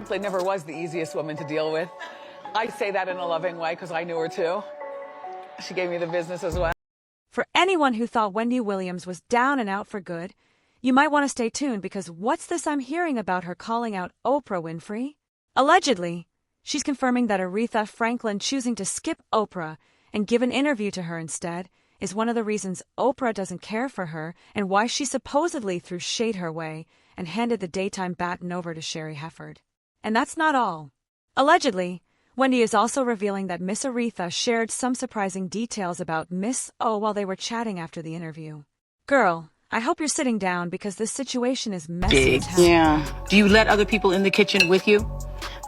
Franklin never was the easiest woman to deal with. I say that in a loving way because I knew her too. She gave me the business as well. For anyone who thought Wendy Williams was down and out for good, you might want to stay tuned because what's this I'm hearing about her calling out Oprah Winfrey? Allegedly, she's confirming that Aretha Franklin choosing to skip Oprah and give an interview to her instead is one of the reasons Oprah doesn't care for her and why she supposedly threw shade her way and handed the daytime baton over to Sherry Hefford. And that's not all. Allegedly, Wendy is also revealing that Miss Aretha shared some surprising details about Miss O while they were chatting after the interview. Girl, I hope you're sitting down because this situation is messy as hell. Yeah. Do you let other people in the kitchen with you?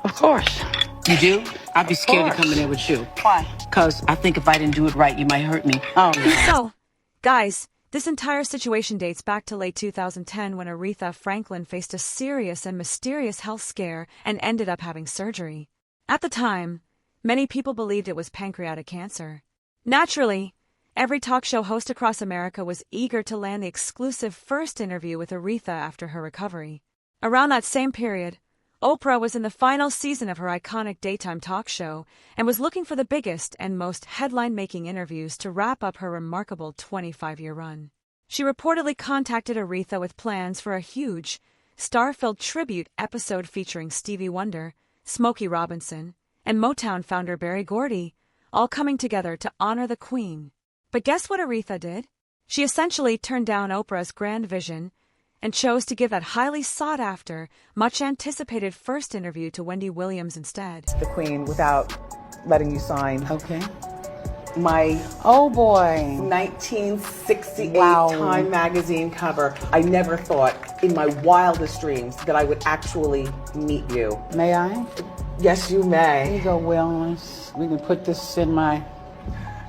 Of course. You do? I'd be scared to come in there with you. Why? Because I think if I didn't do it right, you might hurt me. Oh, no. So, guys, this entire situation dates back to late 2010 when Aretha Franklin faced a serious and mysterious health scare and ended up having surgery. At the time, many people believed it was pancreatic cancer. Naturally, every talk show host across America was eager to land the exclusive first interview with Aretha after her recovery. Around that same period, Oprah was in the final season of her iconic daytime talk show and was looking for the biggest and most headline-making interviews to wrap up her remarkable 25-year run. She reportedly contacted Aretha with plans for a huge, star-filled tribute episode featuring Stevie Wonder, Smokey Robinson, and Motown founder Berry Gordy, all coming together to honor the Queen. But guess what Aretha did? She essentially turned down Oprah's grand vision and chose to give that highly sought-after, much-anticipated first interview to Wendy Williams instead. The Queen without letting you sign Okay. my Oh, boy. 1968 Wow. Time magazine cover. I never thought in my wildest dreams that I would actually meet you. May I? Yes, you Here may. you go, Williams. We can put this in my...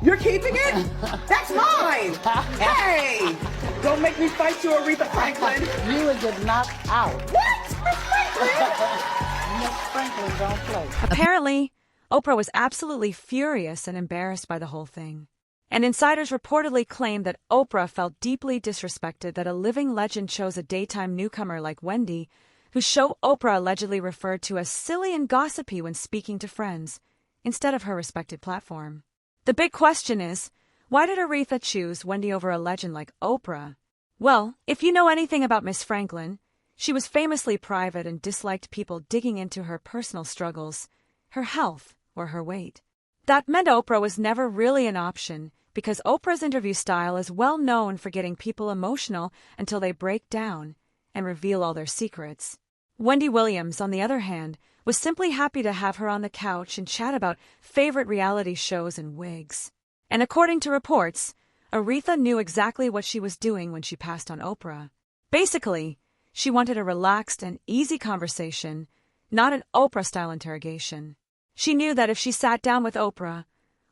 You're keeping it? That's mine! Hey! Don't make me fight you, Aretha Franklin. You would get knocked out. What? Miss Franklin? Miss Franklin don't play. Apparently, Oprah was absolutely furious and embarrassed by the whole thing. And insiders reportedly claimed that Oprah felt deeply disrespected that a living legend chose a daytime newcomer like Wendy, whose show Oprah allegedly referred to as silly and gossipy when speaking to friends, instead of her respected platform. The big question is, why did Aretha choose Wendy over a legend like Oprah? Well, if you know anything about Miss Franklin, she was famously private and disliked people digging into her personal struggles, her health, or her weight. That meant Oprah was never really an option because Oprah's interview style is well known for getting people emotional until they break down and reveal all their secrets. Wendy Williams, on the other hand, was simply happy to have her on the couch and chat about favorite reality shows and wigs. And according to reports, Aretha knew exactly what she was doing when she passed on Oprah. Basically, she wanted a relaxed and easy conversation, not an Oprah-style interrogation. She knew that if she sat down with Oprah,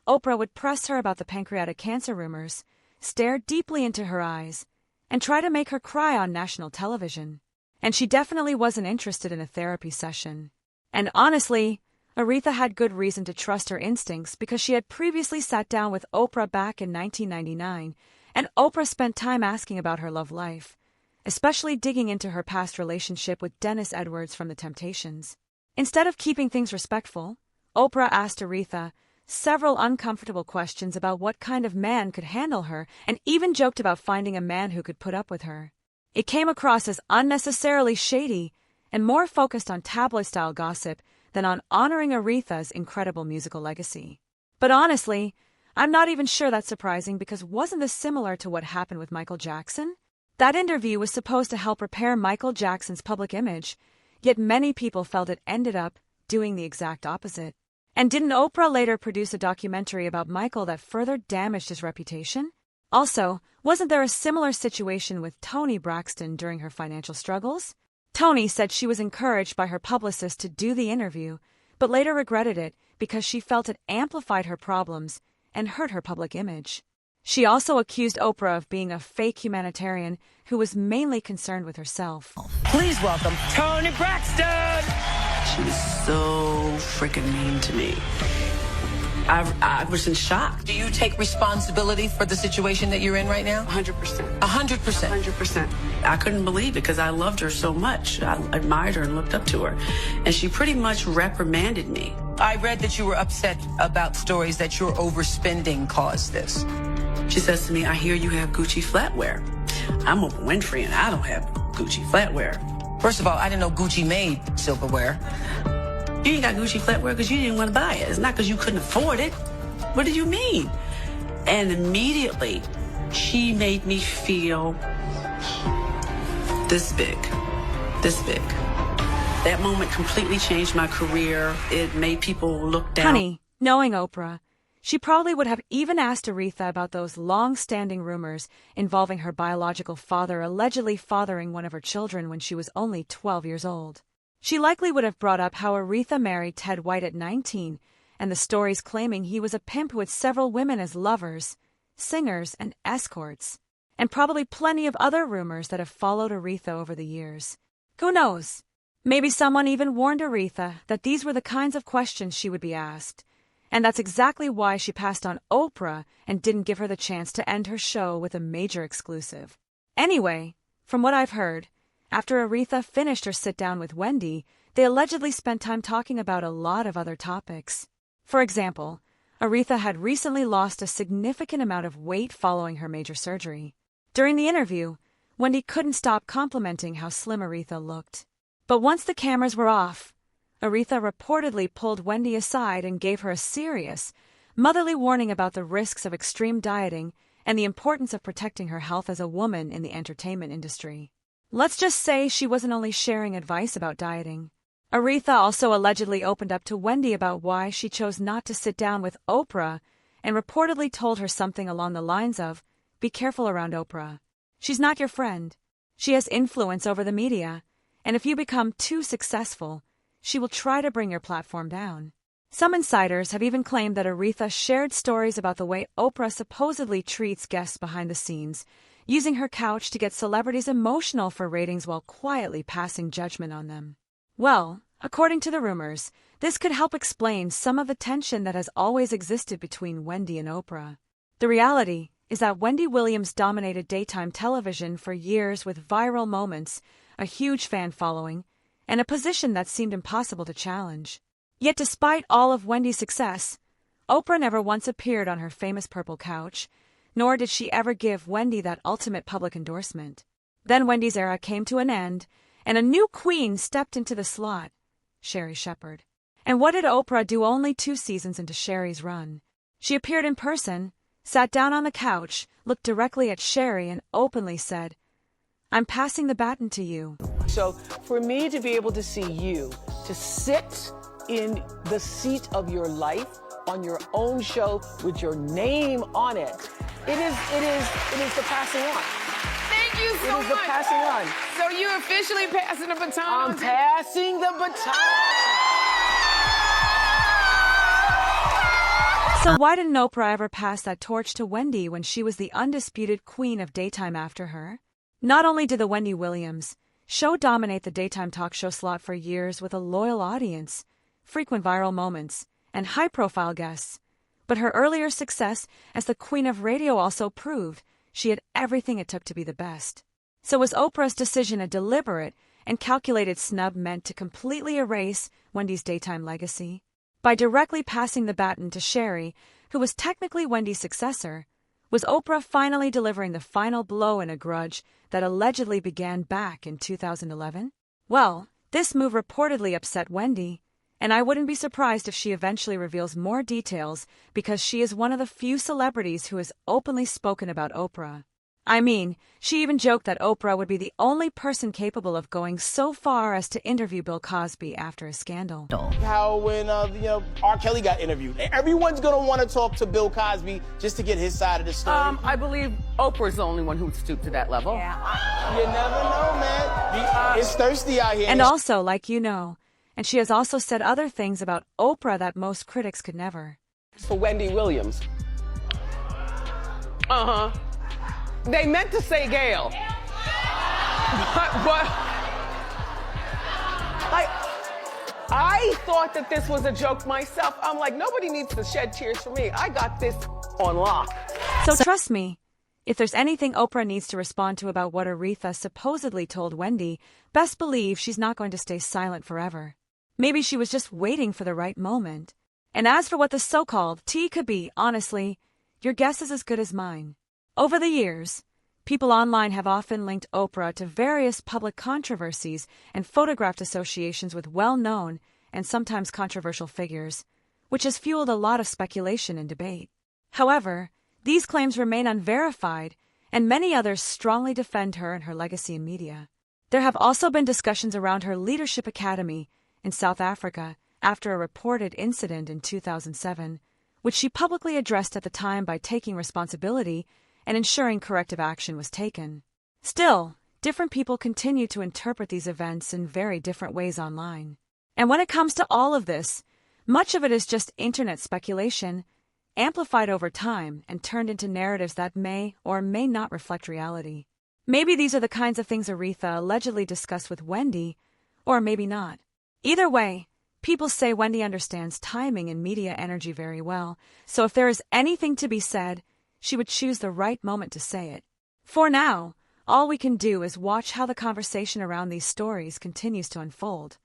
Oprah would press her about the pancreatic cancer rumors, stare deeply into her eyes, and try to make her cry on national television. And she definitely wasn't interested in a therapy session. And honestly, Aretha had good reason to trust her instincts because she had previously sat down with Oprah back in 1999, and Oprah spent time asking about her love life, especially digging into her past relationship with Dennis Edwards from The Temptations. Instead of keeping things respectful, Oprah asked Aretha several uncomfortable questions about what kind of man could handle her and even joked about finding a man who could put up with her. It came across as unnecessarily shady and more focused on tabloid-style gossip than on honoring Aretha's incredible musical legacy. But honestly, I'm not even sure that's surprising because wasn't this similar to what happened with Michael Jackson? That interview was supposed to help repair Michael Jackson's public image, yet many people felt it ended up doing the exact opposite. And didn't Oprah later produce a documentary about Michael that further damaged his reputation? Also, wasn't there a similar situation with Toni Braxton during her financial struggles? Toni said she was encouraged by her publicist to do the interview, but later regretted it because she felt it amplified her problems and hurt her public image. She also accused Oprah of being a fake humanitarian who was mainly concerned with herself. Please welcome Toni Braxton! She was so freaking mean to me. I was in shock. Do you take responsibility for the situation that you're in right now? 100%. 100%. 100%. I couldn't believe it because I loved her so much. I admired her and looked up to her. And she pretty much reprimanded me. I read that you were upset about stories that your overspending caused this. She says to me, I hear you have Gucci flatware. I'm Oprah Winfrey and I don't have Gucci flatware. First of all, I didn't know Gucci made silverware. You ain't got Gucci flatware because you didn't want to buy it. It's not because you couldn't afford it. What did you mean? And immediately, she made me feel this big. This big. That moment completely changed my career. It made people look down. Honey, knowing Oprah, she probably would have even asked Aretha about those long-standing rumors involving her biological father allegedly fathering one of her children when she was only 12 years old. She likely would have brought up how Aretha married Ted White at 19, and the stories claiming he was a pimp with several women as lovers, singers, and escorts, and probably plenty of other rumors that have followed Aretha over the years. Who knows? Maybe someone even warned Aretha that these were the kinds of questions she would be asked, and that's exactly why she passed on Oprah and didn't give her the chance to end her show with a major exclusive. Anyway, from what I've heard, after Aretha finished her sit-down with Wendy, they allegedly spent time talking about a lot of other topics. For example, Aretha had recently lost a significant amount of weight following her major surgery. During the interview, Wendy couldn't stop complimenting how slim Aretha looked. But once the cameras were off, Aretha reportedly pulled Wendy aside and gave her a serious, motherly warning about the risks of extreme dieting and the importance of protecting her health as a woman in the entertainment industry. Let's just say she wasn't only sharing advice about dieting. Aretha also allegedly opened up to Wendy about why she chose not to sit down with Oprah and reportedly told her something along the lines of, "Be careful around Oprah. She's not your friend. She has influence over the media, and if you become too successful, she will try to bring your platform down." Some insiders have even claimed that Aretha shared stories about the way Oprah supposedly treats guests behind the scenes, using her couch to get celebrities emotional for ratings while quietly passing judgment on them. Well, according to the rumors, this could help explain some of the tension that has always existed between Wendy and Oprah. The reality is that Wendy Williams dominated daytime television for years with viral moments, a huge fan following, and a position that seemed impossible to challenge. Yet despite all of Wendy's success, Oprah never once appeared on her famous purple couch, nor did she ever give Wendy that ultimate public endorsement. Then Wendy's era came to an end, and a new queen stepped into the slot, Sherri Shepherd. And what did Oprah do only 2 seasons into Sherri's run? She appeared in person, sat down on the couch, looked directly at Sherri, and openly said, "I'm passing the baton to you." So for me to be able to see you, to sit in the seat of your life on your own show with your name on it, it is the passing on. Thank you so much. It is the passing on. So you're officially passing the baton I'm on to... passing the baton. So why didn't Oprah ever pass that torch to Wendy when she was the undisputed queen of daytime after her? Not only did the Wendy Williams show dominate the daytime talk show slot for years with a loyal audience, frequent viral moments, and high-profile guests, but her earlier success as the queen of radio also proved she had everything it took to be the best. So was Oprah's decision a deliberate and calculated snub meant to completely erase Wendy's daytime legacy? By directly passing the baton to Sherri, who was technically Wendy's successor, was Oprah finally delivering the final blow in a grudge that allegedly began back in 2011? Well, this move reportedly upset Wendy, and I wouldn't be surprised if she eventually reveals more details because she is one of the few celebrities who has openly spoken about Oprah. I mean, she even joked that Oprah would be the only person capable of going so far as to interview Bill Cosby after a scandal. How when R. Kelly got interviewed, everyone's gonna want to talk to Bill Cosby just to get his side of the story. I believe Oprah's the only one who would stoop to that level. Yeah. You never know, man. It's thirsty out here. And also, like you know, and she has also said other things about Oprah that most critics could never. For Wendy Williams. They meant to say Gail. But I thought that this was a joke myself. I'm like, nobody needs to shed tears for me. I got this on lock. So trust me, if there's anything Oprah needs to respond to about what Aretha supposedly told Wendy, best believe she's not going to stay silent forever. Maybe she was just waiting for the right moment. And as for what the so-called tea could be, honestly, your guess is as good as mine. Over the years, people online have often linked Oprah to various public controversies and photographed associations with well-known and sometimes controversial figures, which has fueled a lot of speculation and debate. However, these claims remain unverified, and many others strongly defend her and her legacy in media. There have also been discussions around her Leadership Academy in South Africa after a reported incident in 2007, which she publicly addressed at the time by taking responsibility and ensuring corrective action was taken. Still, different people continue to interpret these events in very different ways online. And when it comes to all of this, much of it is just internet speculation, amplified over time and turned into narratives that may or may not reflect reality. Maybe these are the kinds of things Aretha allegedly discussed with Wendy, or maybe not. Either way, people say Wendy understands timing and media energy very well, so if there is anything to be said, she would choose the right moment to say it. For now, all we can do is watch how the conversation around these stories continues to unfold.